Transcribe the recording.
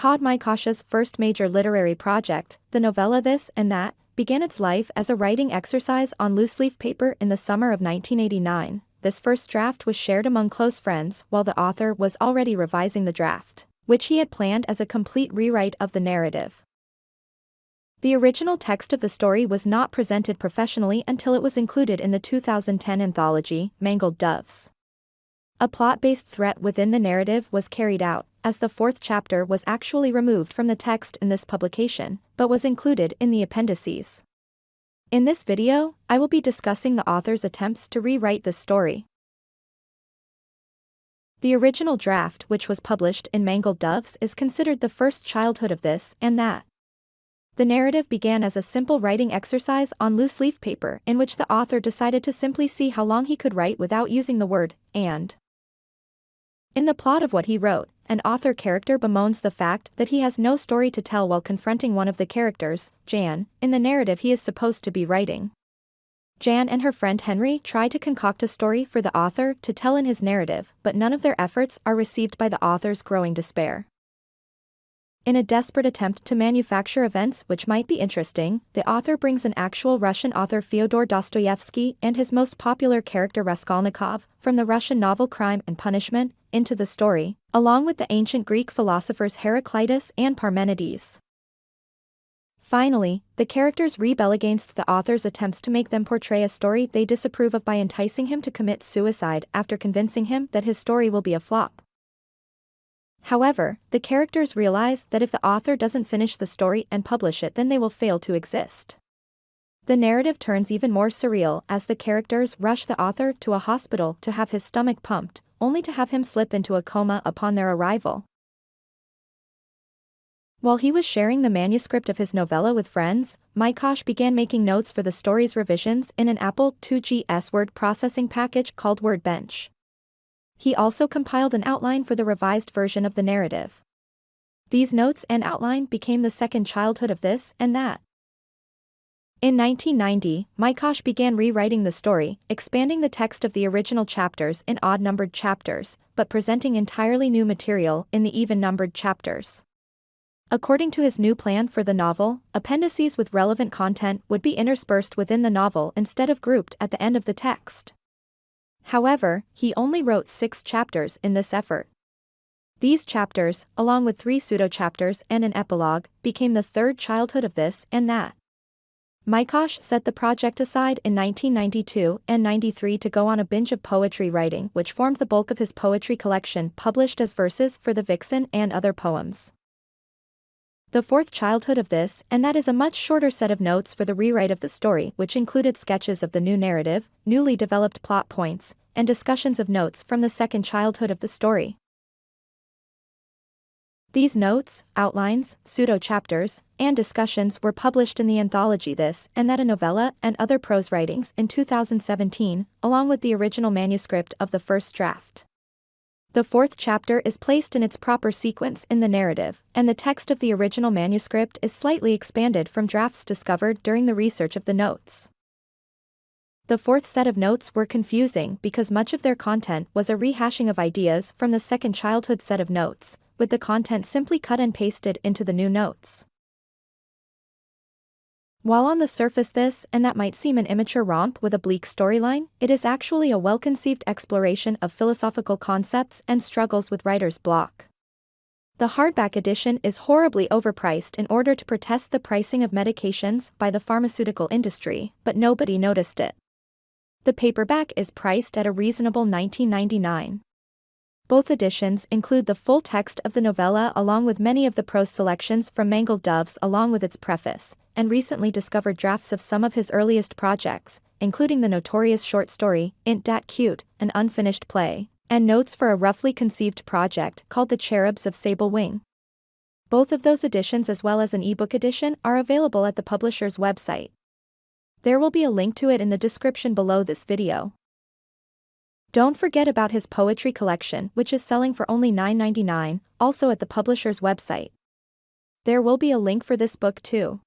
Todd Mykosh's first major literary project, the novella This and That, began its life as a writing exercise on loose-leaf paper in the summer of 1989. This first draft was shared among close friends while the author was already revising the draft, which he had planned as a complete rewrite of the narrative. The original text of the story was not presented professionally until it was included in the 2010 anthology, Mangled Doves. A plot-based threat within the narrative was carried out, as the fourth chapter was actually removed from the text in this publication, but was included in the appendices. In this video, I will be discussing the author's attempts to rewrite this story. The original draft, which was published in Mangled Doves, is considered the first childhood of This and That. The narrative began as a simple writing exercise on loose-leaf paper in which the author decided to simply see how long he could write without using the word "and." In the plot of what he wrote, an author character bemoans the fact that he has no story to tell while confronting one of the characters, Jan, in the narrative he is supposed to be writing. Jan and her friend Henry try to concoct a story for the author to tell in his narrative, but none of their efforts are received by the author's growing despair. In a desperate attempt to manufacture events which might be interesting, the author brings an actual Russian author Fyodor Dostoevsky and his most popular character Raskolnikov, from the Russian novel Crime and Punishment, into the story, along with the ancient Greek philosophers Heraclitus and Parmenides. Finally, the characters rebel against the author's attempts to make them portray a story they disapprove of by enticing him to commit suicide after convincing him that his story will be a flop. However, the characters realize that if the author doesn't finish the story and publish it, then they will fail to exist. The narrative turns even more surreal as the characters rush the author to a hospital to have his stomach pumped, only to have him slip into a coma upon their arrival. While he was sharing the manuscript of his novella with friends, Mykosh began making notes for the story's revisions in an Apple IIgs word processing package called Wordbench. He also compiled an outline for the revised version of the narrative. These notes and outline became the second childhood of This and That. In 1990, Mykosh began rewriting the story, expanding the text of the original chapters in odd-numbered chapters, but presenting entirely new material in the even-numbered chapters. According to his new plan for the novel, appendices with relevant content would be interspersed within the novel instead of grouped at the end of the text. However, he only wrote 6 chapters in this effort. These chapters, along with 3 pseudo-chapters and an epilogue, became the third childhood of This and That. Mykosh set the project aside in 1992 and 93 to go on a binge of poetry writing, which formed the bulk of his poetry collection, published as verses for The Vixen and other poems. The fourth childhood of This and That is a much shorter set of notes for the rewrite of the story, which included sketches of the new narrative, newly developed plot points, and discussions of notes from the second childhood of the story. These notes, outlines, pseudo-chapters, and discussions were published in the anthology This and That, a novella and other prose writings in 2017, along with the original manuscript of the first draft. The fourth chapter is placed in its proper sequence in the narrative, and the text of the original manuscript is slightly expanded from drafts discovered during the research of the notes. The fourth set of notes were confusing because much of their content was a rehashing of ideas from the second childhood set of notes, with the content simply cut and pasted into the new notes. While on the surface This and That might seem an immature romp with a bleak storyline, it is actually a well-conceived exploration of philosophical concepts and struggles with writer's block. The hardback edition is horribly overpriced in order to protest the pricing of medications by the pharmaceutical industry, but nobody noticed it. The paperback is priced at a reasonable $19.99. Both editions include the full text of the novella along with many of the prose selections from Mangled Doves along with its preface, and recently discovered drafts of some of his earliest projects, including the notorious short story, Int Dat Cute, an unfinished play, and notes for a roughly conceived project called The Cherubs of Sable Wing. Both of those editions as well as an ebook edition are available at the publisher's website. There will be a link to it in the description below this video. Don't forget about his poetry collection, which is selling for only $9.99, also at the publisher's website. There will be a link for this book too.